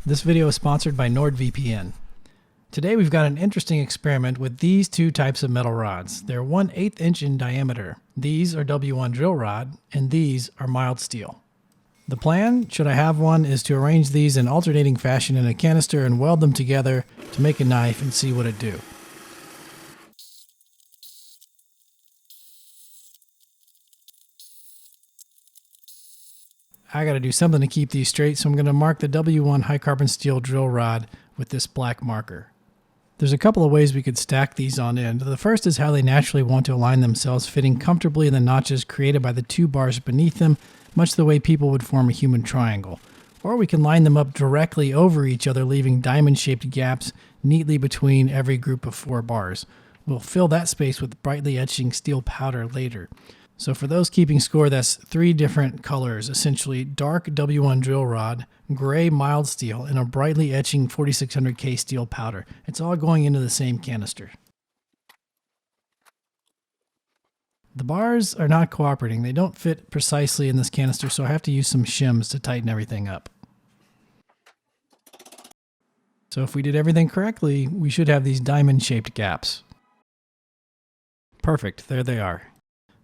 This video is sponsored by NordVPN. Today we've got an interesting experiment with these two types of metal rods. They're 1/8 inch in diameter. These are W1 drill rod, and these are mild steel. The plan, should I have one, is to arrange these in alternating fashion in a canister and weld them together to make a knife and see what it do. I got to do something to keep these straight, so I'm going to mark the W1 high carbon steel drill rod with this black marker. There's a couple of ways we could stack these on end. The first is how they naturally want to align themselves, fitting comfortably in the notches created by the two bars beneath them, much the way people would form a human triangle. Or we can line them up directly over each other, leaving diamond-shaped gaps neatly between every group of 4 bars. We'll fill that space with brightly etching steel powder later. So for those keeping score, that's 3 different colors, essentially dark W1 drill rod, gray mild steel, and a brightly etching 4600K steel powder. It's all going into the same canister. The bars are not cooperating. They don't fit precisely in this canister, so I have to use some shims to tighten everything up. So if we did everything correctly, we should have these diamond-shaped gaps. Perfect, there they are.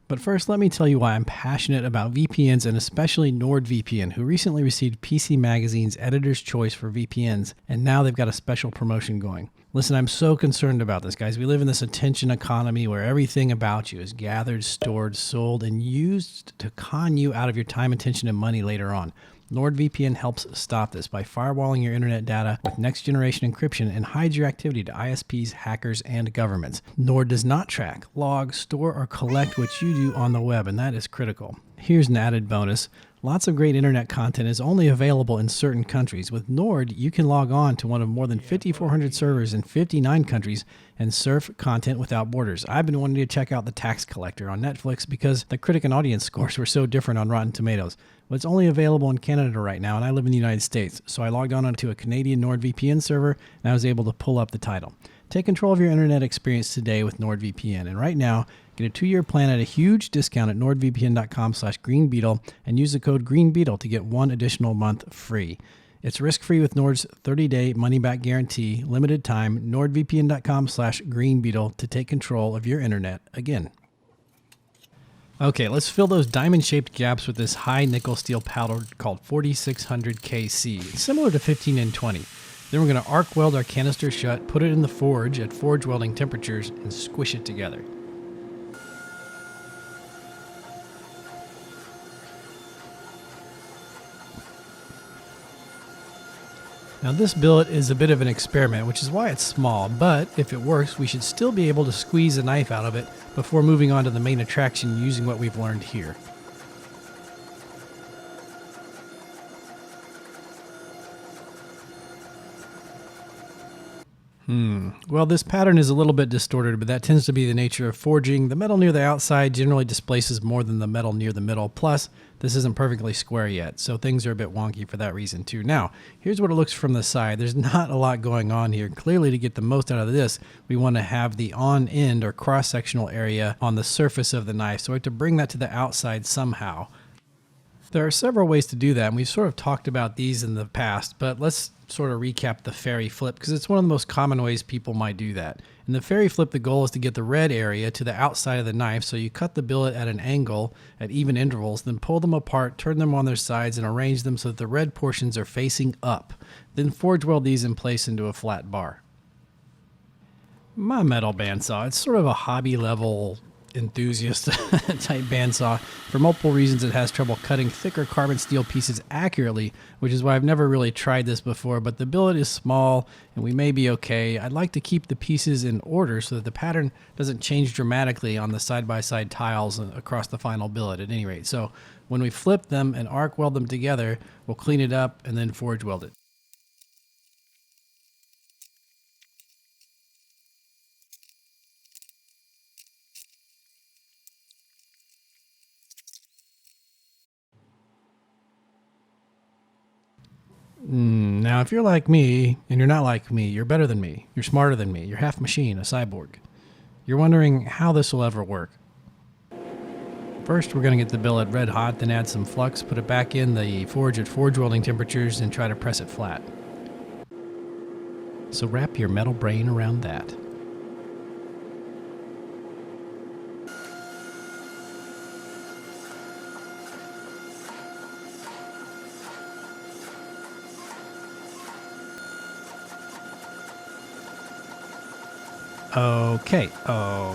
But first, let me tell you why I'm passionate about VPNs, and especially NordVPN, who recently received PC Magazine's Editor's Choice for VPNs, and now they've got a special promotion going. Listen, I'm so concerned about this, guys. We live in this attention economy where everything about you is gathered, stored, sold, and used to con you out of your time, attention, and money later on. NordVPN helps stop this by firewalling your internet data with next-generation encryption and hides your activity to ISPs, hackers, and governments. Nord does not track, log, store, or collect what you do on the web, and that is critical. Here's an added bonus. Lots of great internet content is only available in certain countries. With Nord, you can log on to one of more than 5,400 servers in 59 countries and surf content without borders. I've been wanting to check out The Tax Collector on Netflix because the critic and audience scores were so different on Rotten Tomatoes. But it's only available in Canada right now, and I live in the United States. So I logged on onto a Canadian NordVPN server, and I was able to pull up the title. Take control of your internet experience today with NordVPN. And right now, get a 2-year plan at a huge discount at nordvpn.com/greenbeetle and use the code GREENBEETLE to get 1 additional month free. It's risk-free with Nord's 30-day money-back guarantee, limited time, nordvpn.com/greenbeetle to take control of your internet again. Okay, let's fill those diamond-shaped gaps with this high nickel steel powder called 4600KC. It's similar to 15 and 20. Then we're going to arc weld our canister shut, put it in the forge at forge welding temperatures, and squish it together. Now this billet is a bit of an experiment, which is why it's small, but if it works, we should still be able to squeeze a knife out of it before moving on to the main attraction using what we've learned here. Well, this pattern is a little bit distorted, but that tends to be the nature of forging. The metal near the outside generally displaces more than the metal near the middle. Plus, this isn't perfectly square yet, so things are a bit wonky for that reason too. Now, here's what it looks from the side. There's not a lot going on here. Clearly, to get the most out of this, we want to have the on-end or cross-sectional area on the surface of the knife. So we have to bring that to the outside somehow. There are several ways to do that, and we've sort of talked about these in the past, but let's sort of recap the ferry flip because it's one of the most common ways people might do that. In the ferry flip, the goal is to get the red area to the outside of the knife, so you cut the billet at an angle at even intervals, then pull them apart, turn them on their sides, and arrange them so that the red portions are facing up. Then forge weld these in place into a flat bar. My metal bandsaw, it's sort of a hobby level enthusiast type bandsaw. For multiple reasons, it has trouble cutting thicker carbon steel pieces accurately, which is why I've never really tried this before, but the billet is small and we may be okay. I'd like to keep the pieces in order so that the pattern doesn't change dramatically on the side-by-side tiles across the final billet at any rate. So when we flip them and arc weld them together, we'll clean it up and then forge weld it. Now, if you're like me, and you're not like me, you're better than me, you're smarter than me, you're half machine, a cyborg. You're wondering how this will ever work. First, we're going to get the billet red hot, then add some flux, put it back in the forge at forge welding temperatures, and try to press it flat. So wrap your metal brain around that.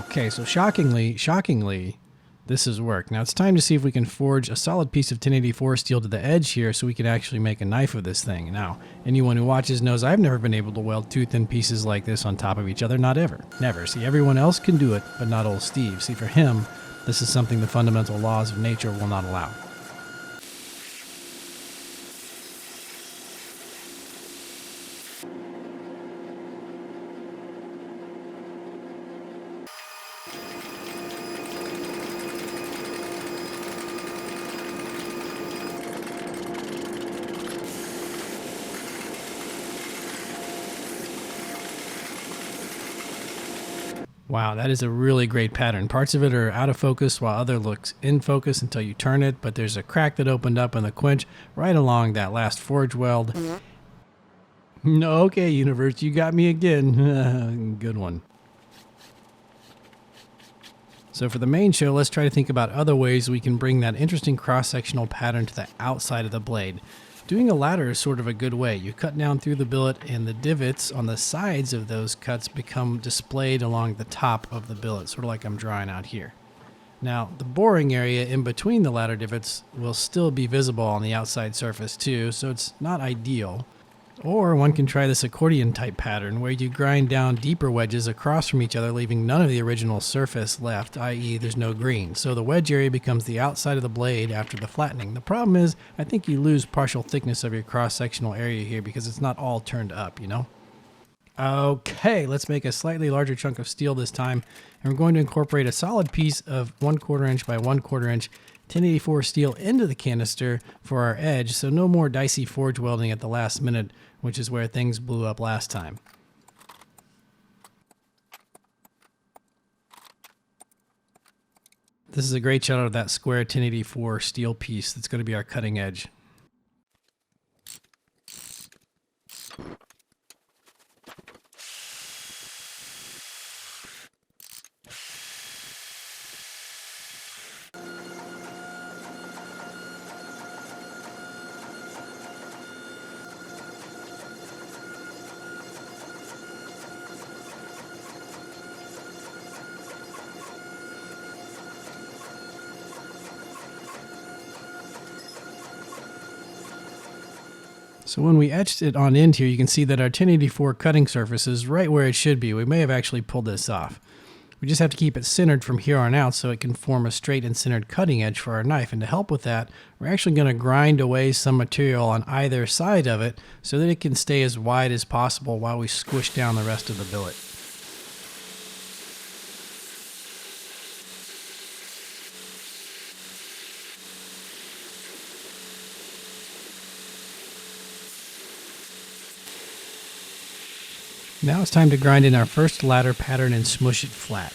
Okay, so shockingly, this has worked. Now it's time to see if we can forge a solid piece of 1084 steel to the edge here so we can actually make a knife of this thing. Now, anyone who watches knows I've never been able to weld two thin pieces like this on top of each other, not ever. Never. See, everyone else can do it, but not old Steve. See, for him, this is something the fundamental laws of nature will not allow. Wow, that is a really great pattern. Parts of it are out of focus while other looks in focus until you turn it, but there's a crack that opened up in the quench right along that last forge weld. No, okay, universe, you got me again. Good one. So for the main show, let's try to think about other ways we can bring that interesting cross-sectional pattern to the outside of the blade. Doing a ladder is sort of a good way. You cut down through the billet and the divots on the sides of those cuts become displayed along the top of the billet, sort of like I'm drawing out here. Now, the boring area in between the ladder divots will still be visible on the outside surface too, so it's not ideal. Or one can try this accordion type pattern where you grind down deeper wedges across from each other, leaving none of the original surface left, i.e. there's no green. So the wedge area becomes the outside of the blade after the flattening. The problem is, I think you lose partial thickness of your cross-sectional area here because it's not all turned up, you know? Okay, let's make a slightly larger chunk of steel this time, and we're going to incorporate a solid piece of 1/4 inch by 1/4 inch 1084 steel into the canister for our edge, so no more dicey forge welding at the last minute, which is where things blew up last time. This is a great shot of that square 1084 steel piece that's going to be our cutting edge. So when we etched it on end here, you can see that our 1084 cutting surface is right where it should be. We may have actually pulled this off. We just have to keep it centered from here on out so it can form a straight and centered cutting edge for our knife. And to help with that, we're actually going to grind away some material on either side of it so that it can stay as wide as possible while we squish down the rest of the billet. Now it's time to grind in our first ladder pattern and smush it flat.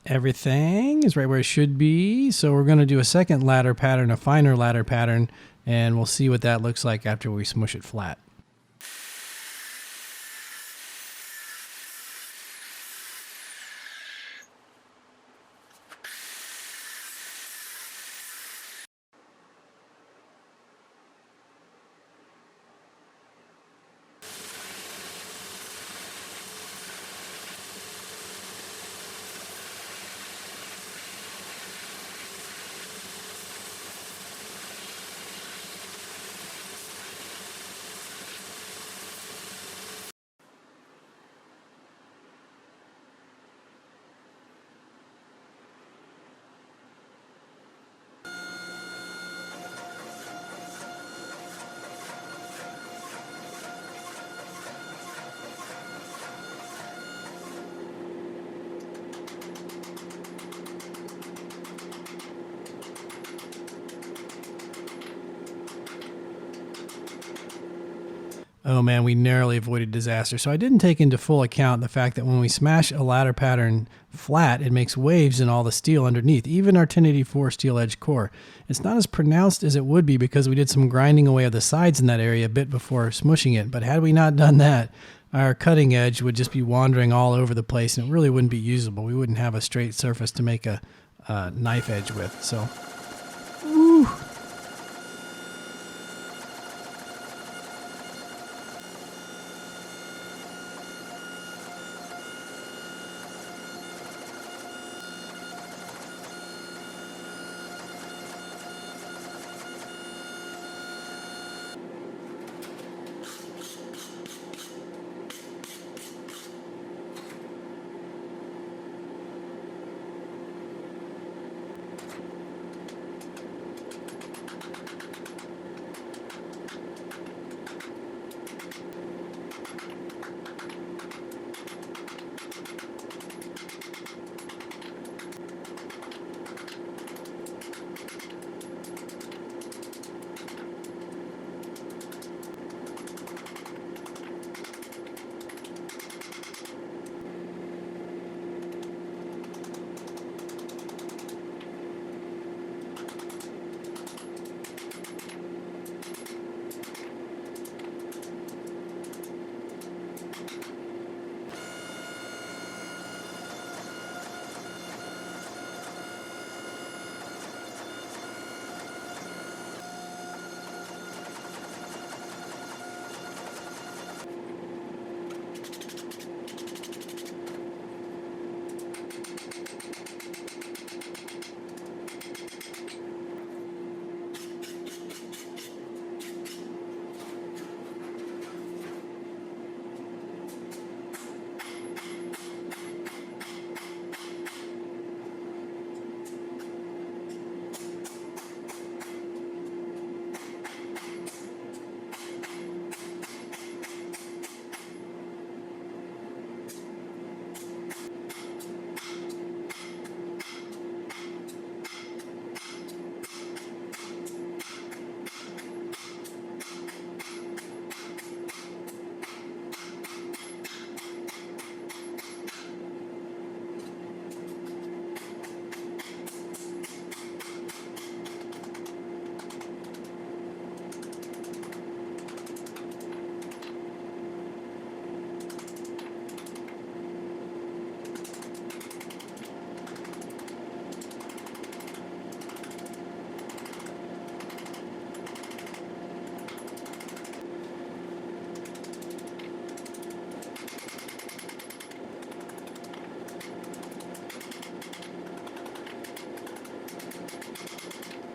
Everything is right where it should be. So we're going to do a second ladder pattern, a finer ladder pattern, and we'll see what that looks like after we smush it flat. Oh man, we narrowly avoided disaster. So I didn't take into full account the fact that when we smash a ladder pattern flat, it makes waves in all the steel underneath, even our 1084 steel edge core. It's not as pronounced as it would be because we did some grinding away of the sides in that area a bit before smushing it. But had we not done that, our cutting edge would just be wandering all over the place and it really wouldn't be usable. We wouldn't have a straight surface to make a knife edge with. So, woo.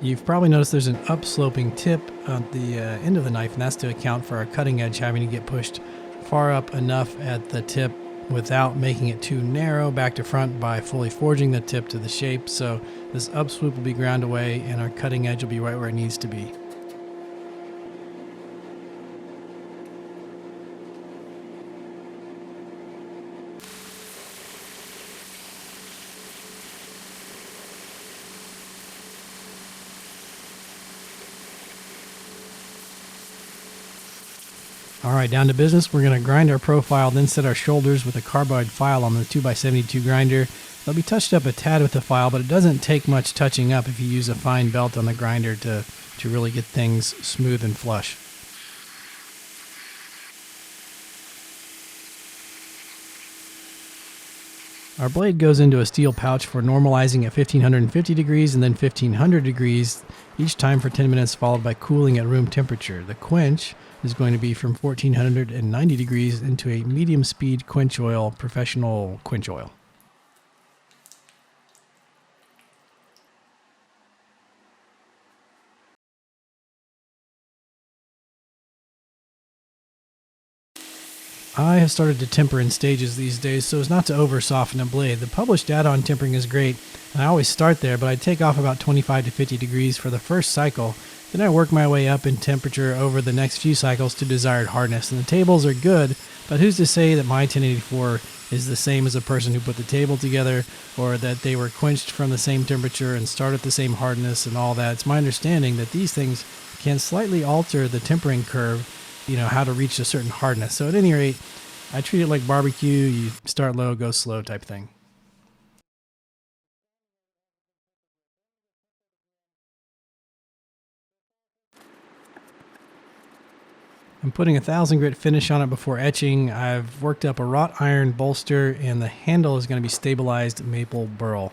You've probably noticed there's an upsloping tip at the end of the knife, and that's to account for our cutting edge having to get pushed far up enough at the tip without making it too narrow back to front by fully forging the tip to the shape. So this upslope will be ground away and our cutting edge will be right where it needs to be. Alright, down to business. We're going to grind our profile, then set our shoulders with a carbide file on the 2x72 grinder. They'll be touched up a tad with the file, but it doesn't take much touching up if you use a fine belt on the grinder to really get things smooth and flush. Our blade goes into a steel pouch for normalizing at 1550 degrees and then 1500 degrees each time for 10 minutes, followed by cooling at room temperature. The quench is going to be from 1490 degrees into a medium speed quench oil, professional quench oil. I have started to temper in stages these days so as not to over soften a blade. The published data on tempering is great, and I always start there, but I take off about 25 to 50 degrees for the first cycle. Then I work my way up in temperature over the next few cycles to desired hardness. And the tables are good, but who's to say that my 1084 is the same as a person who put the table together, or that they were quenched from the same temperature and start at the same hardness and all that. It's my understanding that these things can slightly alter the tempering curve how to reach a certain hardness. So at any rate, I treat it like barbecue. You start low, go slow type thing. I'm putting a 1000 grit finish on it before etching. I've worked up a wrought iron bolster, and the handle is going to be stabilized maple burl.